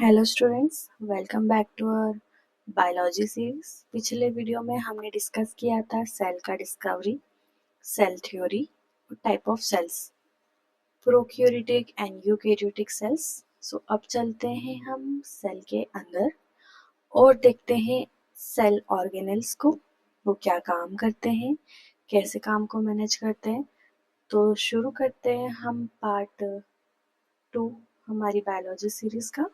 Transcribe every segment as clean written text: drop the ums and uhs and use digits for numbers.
Hello students, welcome back to our biology series. पिछले video में हमने डिस्कस किया था सेल का डिस्कवरी, सेल थ्योरी और type of cells, prokaryotic and eukaryotic cells. So अब चलते हैं हम सेल के अंदर और देखते हैं सेल ऑर्गेनेल्स को, वो क्या काम करते हैं, कैसे काम को मैनेज करते हैं। तो शुरू करते हैं हम पार्ट 2 हमारी बायोलॉजी सीरीज का।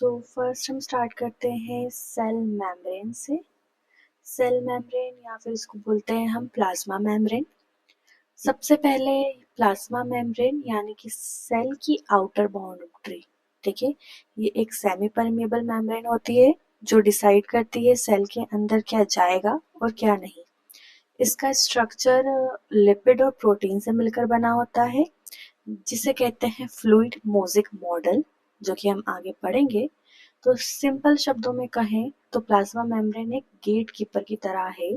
फर्स्ट हम स्टार्ट करते हैं सेल मेम्ब्रेन से। सेल मेम्ब्रेन या फिर इसको बोलते हैं हम प्लाज्मा मेम्ब्रेन। सबसे पहले प्लाज्मा मेम्ब्रेन यानी कि सेल की आउटर बाउंड्री, ठीक है, ये एक सेमी परमेबल मेम्ब्रेन होती है जो डिसाइड करती है सेल के अंदर क्या जाएगा और क्या नहीं। इसका स्ट्रक्चर लिपिड और प्रोटीन से मिलकर बना होता है, जिसे कहते हैं फ्लूइड मोज़ेक मॉडल, जो कि हम आगे पढ़ेंगे। तो सिंपल शब्दों में कहें तो प्लाज्मा मेम्ब्रेन एक गेट कीपर की तरह है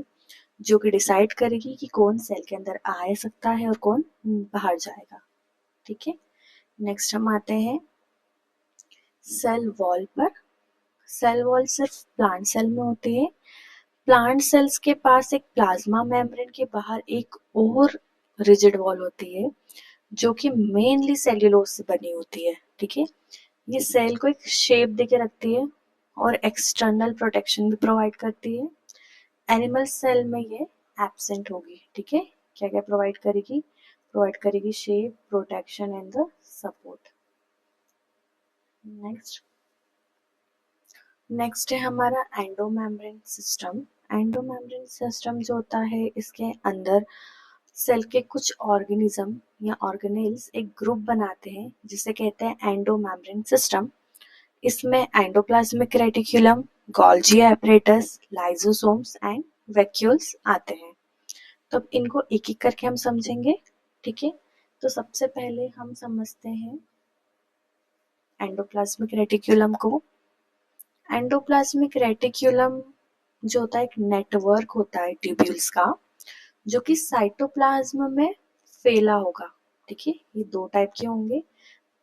जो कि डिसाइड करेगी कि कौन सेल के अंदर आ सकता है और कौन बाहर जाएगा। ठीक है, नेक्स्ट हम आते हैं सेल वॉल पर। सेल वॉल सिर्फ प्लांट सेल में होती है। प्लांट सेल्स के पास एक प्लाज्मा मेम्ब्रेन के बाहर एक और रिजिड वॉल होती है जो कि मेनली सेल्यूलोज से बनी होती है। ठीक है, ये सेल को एक शेप देके रखती है और एक्सटर्नल प्रोटेक्शन भी प्रोवाइड करती है। एनिमल सेल में ये एब्सेंट होगी। ठीक है, क्या क्या प्रोवाइड करेगी shape, protection and the support. Next है हमारा एंडोमेम्ब्रेन सिस्टम। एंडोमेम्ब्रेन सिस्टम जो होता है, इसके अंदर सेल के कुछ ऑर्गेनिज्म या ऑर्गेनेल्स एक ग्रुप बनाते हैं जिसे कहते हैं एंडोमेम्ब्रेन सिस्टम। इसमें endoplasmic reticulum, Golgi apparatus, lysosomes and vacuoles आते हैं। तो अब इनको एक एक करके हम समझेंगे। ठीक है, तो सबसे पहले हम समझते हैं एंडोप्लाज्मिक रेटिक्यूलम को। एंडोप्लाज्मिक रेटिक्यूलम जो होता है एक नेटवर्क होता है ट्यूब्यूल्स का, जो कि साइटोप्लाज्म में फैला होगा। ठीक है, ये दो टाइप के होंगे।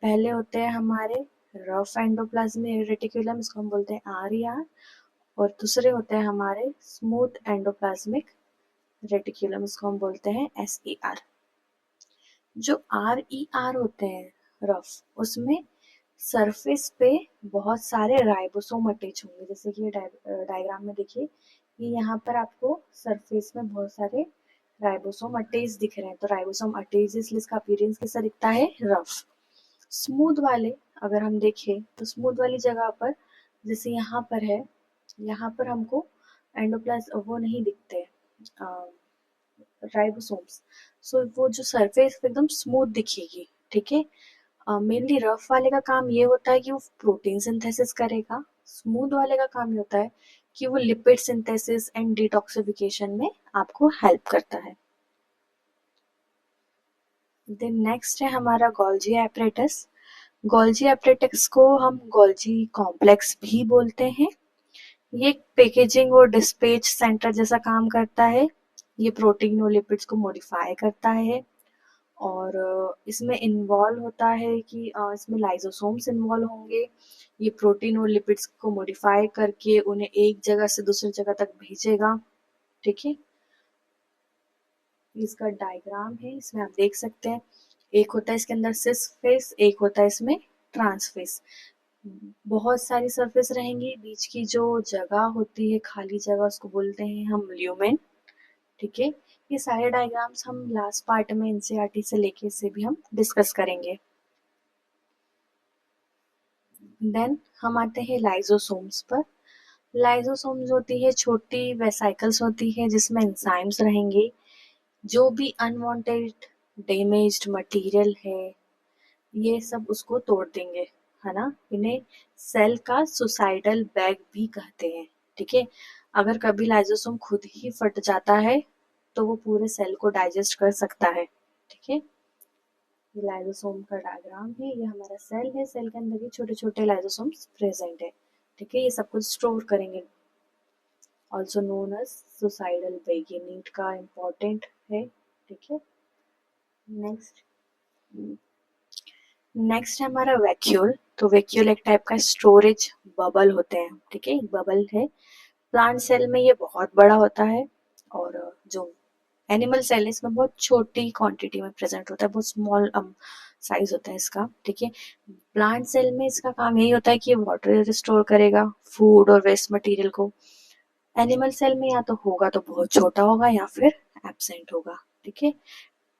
पहले होते हैं हमारे रफ एंडोप्लाज्मिक रेटिक्यूलम, इसको हम बोलते हैं RER, और दूसरे होते हैं हमारे स्मूथ एंडोप्लाज्मिक रेटिक्यूलम, इसको हम बोलते हैं SER। जो RER होते हैं रफ, उसमें सरफेस पे बहुत सारे राइबोसोम अटैच होंगे, जैसे कि ये डायग्राम में देखिए, ये यहाँ पर आपको सरफेस में बहुत सारे राइबोसोम अटैच दिख रहे हैं। तो राइबोसोम अटैच इसलिए इसका अपीयरेंस कैसा दिखता है, रफ। स्मूथ वाले अगर हम देखें तो स्मूथ वाली जगह पर, जैसे यहाँ पर है, यहाँ पर हमको एंडोप्लाज्म वो नहीं दिखते राइबोसोम्स। सो वो जो सरफेस एकदम स्मूथ दिखेगी। ठीक है, मेनली रफ वाले का काम ये होता है कि वो प्रोटीन सिंथेसिस करेगा। स्मूथ वाले का काम ये होता है कि वो लिपिड सिंथेसिस एंड डिटॉक्सिफिकेशन में आपको हेल्प करता है। देन नेक्स्ट है हमारा गोल्जी एपरेटस। गोल्जी एपरेटस को हम गोल्जी कॉम्प्लेक्स भी बोलते हैं। ये एक पैकेजिंग और डिस्पैच सेंटर जैसा काम करता है। ये प्रोटीन और लिपिड्स को मॉडिफाई करता है, और इसमें इन्वॉल्व होता है कि इसमें लाइसोसोम्स इन्वॉल्व होंगे। ये प्रोटीन और लिपिड्स को मॉडिफाई करके उन्हें एक जगह से दूसरी जगह तक भेजेगा। ठीक है, इसका डायग्राम है, इसमें आप देख सकते हैं, एक होता है इसके अंदर सिस फेस, एक होता है इसमें ट्रांस फेस। बहुत सारी सरफेस रहेंगी, बीच की जो जगह होती है, खाली जगह, उसको बोलते हैं हम ल्यूमेन। ठीक है, ये सारे डायग्राम्स हम लास्ट पार्ट में NCERT से लेके से भी हम डिस्कस करेंगे। देन हम आते हैं लाइसोसोम्स पर। लाइसोसोम्स होती है छोटी वेसाइकल्स होती है जिसमें एंजाइम्स रहेंगे, जो भी अनवांटेड डैमेज्ड मटेरियल है ये सब उसको तोड़ देंगे, है ना। इन्हें सेल का सुसाइडल बैग भी कहते हैं। ठीक है, अगर कभी लाइसोसोम खुद ही फट जाता है तो वो पूरे सेल को डाइजेस्ट कर सकता है। ठीक है, ये लाइसोसोम का डायग्राम है, ये हमारा सेल है, सेल के अंदर ये छोटे छोटे लाइसोसोम्स प्रेजेंट है। ठीक है, ये सब कुछ स्टोर करेंगे, also known as suicidal bag, ये नीट का इम्पोर्टेंट है। ठीक है, नेक्स्ट नेक्स्ट है हमारा वैक्यूल। तो वैक्यूल एक टाइप का स्टोरेज बबल होते हैं, ठीक है, एक बबल है। प्लांट सेल में ये बहुत बड़ा होता है, और जो एनिमल सेल इसमें बहुत छोटी क्वांटिटी में प्रेजेंट होता है, बहुत स्मॉल साइज होता है इसका, ठीक है। प्लांट सेल में इसका काम यही होता है कि ये वाटर स्टोर करेगा, फूड और वेस्ट मटेरियल को। एनिमल सेल में या तो होगा तो बहुत छोटा होगा या फिर एब्सेंट होगा, ठीक है।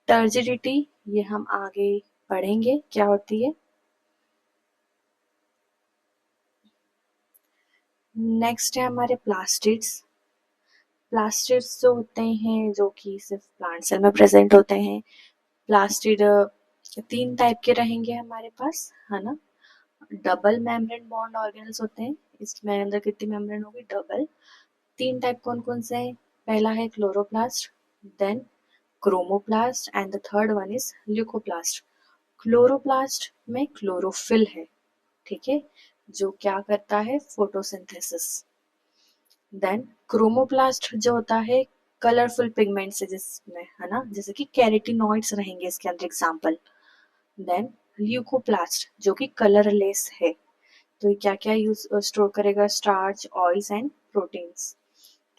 टर्जिडिटी ये हम आगे पढ़ेंगे क्या होती है। नेक्स्ट है हमारे प्लास्टिड्स। प्लास्टिड्स जो होते हैं जो कि सिर्फ प्लांट सेल में प्रेजेंट होते हैं। प्लास्टिड तीन टाइप के रहेंगे हमारे पास, है ना। डबल मेम्ब्रेन बॉन्ड ऑर्गेनल्स होते हैं, इसमें अंदर कितनी मेम्ब्रेन होगी, डबल। तीन टाइप कौन कौन से हैं, पहला है chloroplast, then chromoplast and the third one is leucoplast. Chloroplast में क्लोरोफिल है, ठीक है, जो क्या करता है, फोटोसिंथेसिस। देन क्रोमोप्लास्ट जो होता है कलरफुल पिगमेंट से, जिसमें है ना, जैसे कि कैरेटिनॉइड्स रहेंगे इसके अंदर एग्जाम्पल। देन ल्यूकोप्लास्ट जो कि कलरलेस है, तो ये क्या क्या यूज स्टोर करेगा, starch, oils and proteins.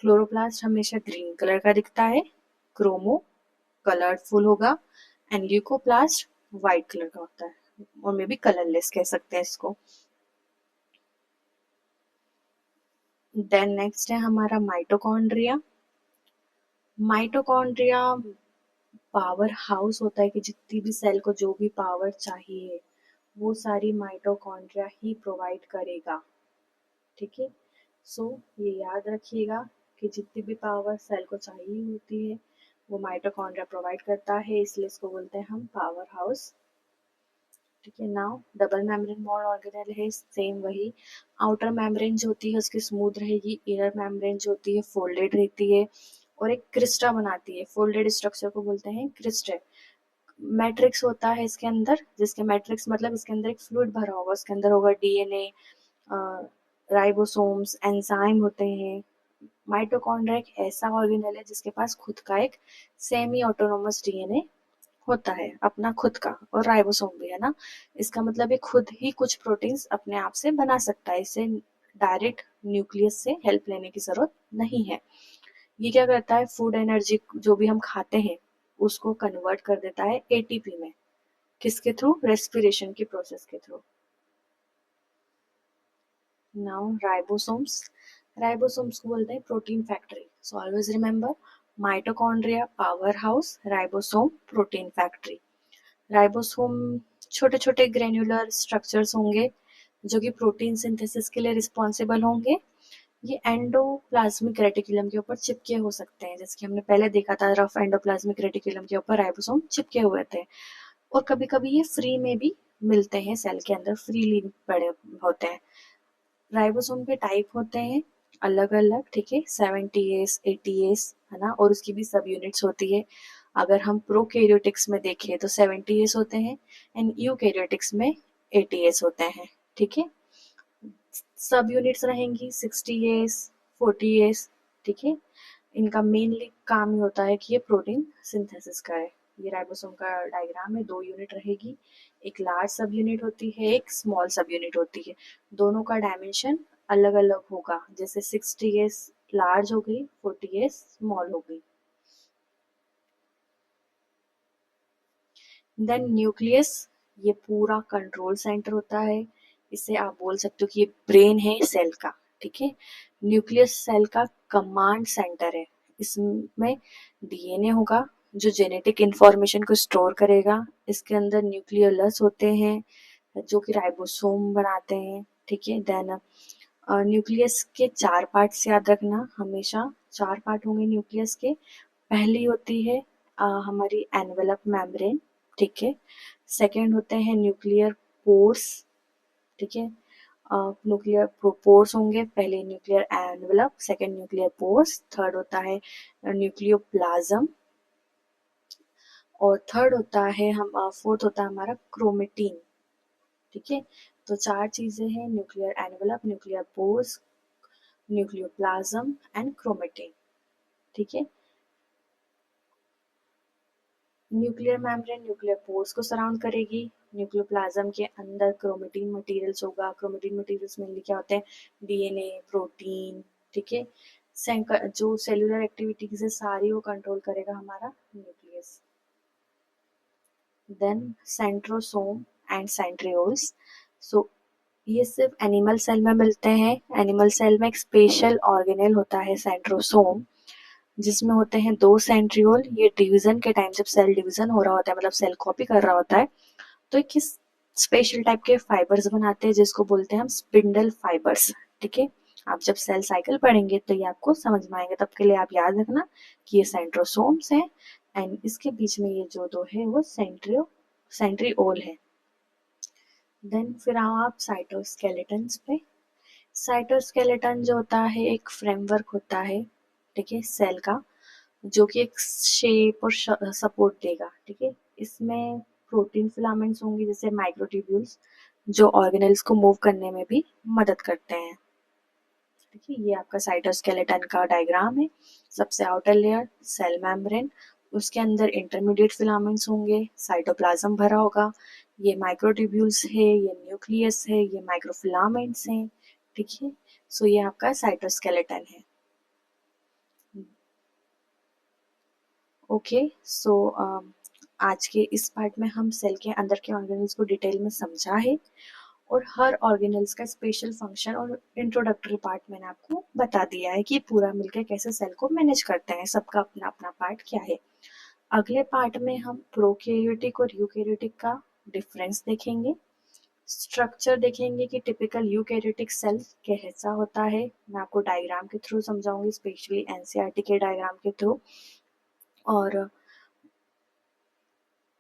Chloroplast हमेशा ग्रीन कलर का दिखता है, क्रोमो कलरफुल होगा, एंड ल्यूकोप्लास्ट व्हाइट कलर का होता है, और मे बी कलरलेस कह सकते हैं इसको। देन नेक्स्ट है हमारा माइटोकॉन्ड्रिया। माइटोकॉन्ड्रिया पावर हाउस होता है कि जितनी भी सेल को जो भी पावर चाहिए वो सारी माइटोकॉन्ड्रिया ही प्रोवाइड करेगा, ठीक है। सो ये याद रखिएगा कि जितनी भी पावर सेल को चाहिए होती है वो माइटोकॉन्ड्रिया प्रोवाइड करता है, इसलिए इसको बोलते हैं हम पावर हाउस, ठीक है। Now double membrane bond organelle है, सेम वही। आउटर मेम्ब्रेन जो होती है उसकी स्मूथ रहेगी, इनर मेम्ब्रेन जो होती है फोल्डेड रहती है और एक क्रिस्टा बनाती है, फोल्डेड स्ट्रक्चर को बोलते हैं क्रिस्टे। मैट्रिक्स होता है इसके अंदर, जिसके मैट्रिक्स मतलब इसके अंदर एक फ्लूइड भरा होगा, उसके अंदर होगा डीएनए, राइबोसोम्स, एंजाइम होते हैं। माइटोकॉन्ड्रिया एक ऐसा ऑर्गेनेल है जिसके पास खुद का एक सेमी ऑटोनोमस डीएनए होता है, अपना खुद का, और राइबोसोम भी है ना। इसका मतलब ये खुद ही कुछ प्रोटीन्स अपने आप से बना सकता है, इसे डायरेक्ट न्यूक्लियस से हेल्प लेने की जरूरत नहीं है। ये क्या करता है, फूड एनर्जी जो भी हम खाते हैं उसको कन्वर्ट कर देता है एटीपी में, किसके थ्रू, रेस्पिरेशन की प्रोसेस के थ्रू। Now ribosomes. राइबोसोम्स को बोलते हैं protein factory, so always remember mitochondria power house, ribosome protein factory. Ribosome छोटे छोटे ग्रेन्युलर स्ट्रक्चर्स होंगे जो कि प्रोटीन सिंथेसिस के लिए रिस्पॉन्सिबल होंगे। ये एंडोप्लाज्मिक रेटिकुलम के ऊपर चिपके हो सकते हैं, जैसे कि हमने पहले देखा था, रफ एंडोप्लाज्मिक रेटिकुलम के ऊपर राइबोसोम चिपके हुए थे। और कभी कभी ये फ्री में भी मिलते हैं, सेल के अंदर फ्रीली पड़े होते हैं। राइबोसोम के टाइप होते हैं अलग अलग, ठीक है, 70S 80S, है ना, और उसकी भी सब यूनिट्स होती है। अगर हम प्रोकैरियोटिक्स में देखें तो 70S होते हैं, एंड यूकैरियोटिक्स में 80S होते हैं, ठीक है। सब यूनिट्स रहेंगी 60S 40S, ठीक है। इनका मेनली काम ही होता है कि ये प्रोटीन सिंथेसिस करे। ये राइबोसोम का डायग्राम है, दो यूनिट रहेगी, एक लार्ज सब यूनिट होती है, एक स्मॉल सब यूनिट होती है। दोनों का डायमेंशन अलग अलग होगा, जैसे 60S लार्ज हो गई, 40S स्मॉल हो गई। देन न्यूक्लियस, ये पूरा कंट्रोल सेंटर होता है, इसे आप बोल सकते हो कि ये ब्रेन है सेल का, ठीक है। न्यूक्लियस सेल का कमांड सेंटर है, इसमें डीएनए होगा जो जेनेटिक इंफॉर्मेशन को स्टोर करेगा। इसके अंदर न्यूक्लियोलस होते हैं जो कि राइबोसोम बनाते हैं, ठीक है। देन न्यूक्लियस के चार पार्ट्स याद रखना हमेशा, चार पार्ट होंगे न्यूक्लियस के। पहली होती है हमारी एनवेलप मेम्ब्रेन, ठीक है। सेकेंड होते हैं न्यूक्लियर पोर्स, ठीक है। न्यूक्लियर पोर्स होंगे, पहले nuclear envelope, second nuclear pores, third होता है न्यूक्लियोप्लाज्म, और थर्ड होता है हम फोर्थ होता है हमारा क्रोमेटीन, ठीक है। तो चार चीजें हैं, nuclear envelope, nuclear pores, nucleoplasm and chromatin, ठीक है। न्यूक्लियर मेम्ब्रेन न्यूक्लियर पोर्स को सराउंड करेगी। न्यूक्लियोप्लाज्म के अंदर क्रोमेटिन मटेरियल्स होगा। क्रोमेटिन मटेरियल्स मेनली क्या होते हैं? डीएनए, प्रोटीन, ठीक है। जो सेलुलर एक्टिविटीज है सारी वो कंट्रोल करेगा हमारा nucleus. Then centrosome and centrioles. So ये सिर्फ एनिमल सेल में मिलते हैं। एनिमल सेल में एक स्पेशल ऑर्गेनेल होता है सेंट्रोसोम, जिसमें होते हैं 2 सेंट्रियोल। ये डिवीजन के टाइम जब सेल डिवीजन हो रहा होता है, मतलब सेल कॉपी कर रहा होता है, तो एक किस स्पेशल टाइप के फाइबर्स बनाते हैं जिसको बोलते हैं हम स्पिंडल फाइबर्स। ठीक है, आप जब सेल साइकिल पढ़ेंगे तो ये आपको समझ में आएंगे। तब के लिए आप याद रखना कि ये सेंट्रोसोम्स हैं एंड इसके बीच में ये जो दो है वो सेंट्रियोल है। देन फिर आओ आप साइटोस्केलेटन पे। साइटोस्केलेटन जो होता है एक फ्रेमवर्क होता है, ठीक है, सेल का, जो कि एक शेप और सपोर्ट देगा। ठीक है, इसमें प्रोटीन फिलामेंट्स होंगे जैसे माइक्रोट्यूब्यूल्स, जो ऑर्गेनेल्स को मूव करने में भी मदद करते हैं। ठीक है, ये आपका साइटोस्केलेटन का डायग्राम है। सबसे आउटर लेयर सेल मेम्ब्रेन, उसके अंदर इंटरमीडिएट फिलामेंट्स होंगे, साइटोप्लाज्म भरा होगा, ये माइक्रोट्यूब्यूल्स है, ये न्यूक्लियस है, ये माइक्रोफिलामेंट्स हैं। ठीक है, सो ये आपका साइटोस्केलेटन है। ओके, सो आज के इस पार्ट में हम सेल के अंदर के ऑर्गेनल्स को डिटेल में समझा है और हर ऑर्गेनल्स का स्पेशल फंक्शन और इंट्रोडक्टरी पार्ट मैंने आपको बता दिया है कि पूरा मिलकर कैसे सेल को मैनेज करते हैं। सबका अपना अपना पार्ट क्या है। अगले पार्ट में हम प्रोकैरियोटिक और यूकैरियोटिक का डिफरेंस देखेंगे, स्ट्रक्चर देखेंगे कि टिपिकल यूकैरियोटिक सेल कैसा होता है। मैं आपको डायग्राम के थ्रू समझाऊंगी, स्पेशली एनसीईआरटी के डायग्राम के थ्रू। और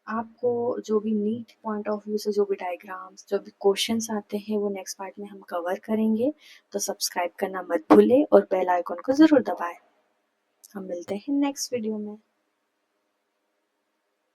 आपको जो भी नीट पॉइंट ऑफ व्यू से जो भी डायग्राम्स, जो भी क्वेश्चंस आते हैं वो नेक्स्ट पार्ट में हम कवर करेंगे। तो सब्सक्राइब करना मत भूलें और बेल आइकन को ज़रूर दबाएं। हम मिलते हैं नेक्स्ट वीडियो में।